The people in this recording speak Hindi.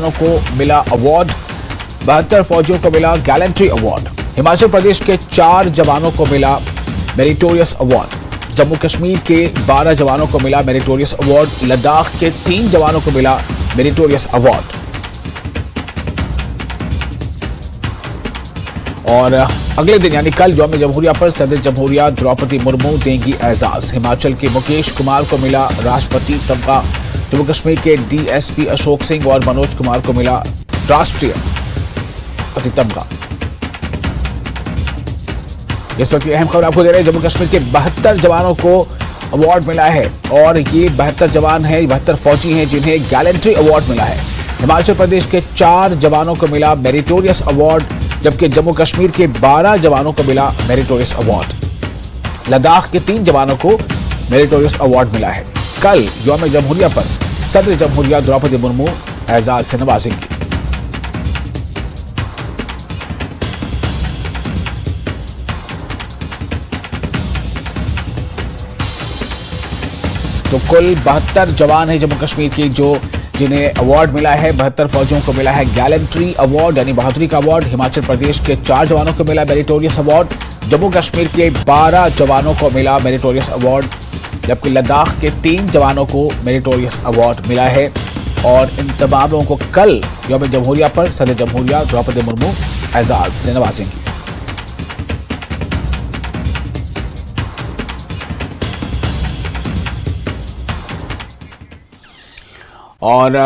जवानों को मिला अवार्ड, 72 फौजियों को मिला गैलेंट्री अवार्ड। हिमाचल प्रदेश के 4 जवानों को मिला मेरिटोरियस अवार्ड। जम्मू कश्मीर के 12 जवानों को मिला मेरिटोरियस अवार्ड। लद्दाख के 3 जवानों को मिला मेरिटोरियस अवार्ड। और अगले दिन यानी कल यौम जमहूरिया पर सदर जमहूरिया द्रौपदी मुर्मू देंगी एजाज। हिमाचल के मुकेश कुमार को मिला राष्ट्रपति तमगा। जम्मू कश्मीर के डीएसपी अशोक सिंह और मनोज कुमार को मिला राष्ट्रीय तमगा। इस वक्त की अहम खबर आपको दे रहे हैं। जम्मू कश्मीर के 72 जवानों को अवार्ड मिला है और ये 72 जवान हैं, 72 फौजी हैं जिन्हें गैलेंट्री अवार्ड मिला है। हिमाचल प्रदेश के 4 जवानों को मिला मेरिटोरियस अवार्ड, जबकि जम्मू कश्मीर के 12 जवानों को मिला मेरिटोरियस अवार्ड। लद्दाख के 3 जवानों को मेरिटोरियस अवार्ड मिला है। कल यौम जमहूरिया पर सदर जमहूरिया द्रौपदी मुर्मू एजाज से नवाजेंगी। तो कुल 72 जवान हैं जम्मू कश्मीर के जिन्हें अवार्ड मिला है। 72 फौजियों को मिला है गैलेंट्री अवार्ड यानी बहादुरी का अवार्ड। हिमाचल प्रदेश के 4 जवानों को मिला मेरिटोरियस अवार्ड। जम्मू कश्मीर के 12 जवानों को मिला मेरिटोरियस अवार्ड, जबकि लद्दाख के 3 जवानों को मेरिटोरियस अवार्ड मिला है। और इन तमाम लोगों को कल यौम जमहूरिया पर सदर जमहूरिया द्रौपदी मुर्मू एजाज से नवाजेंगी। और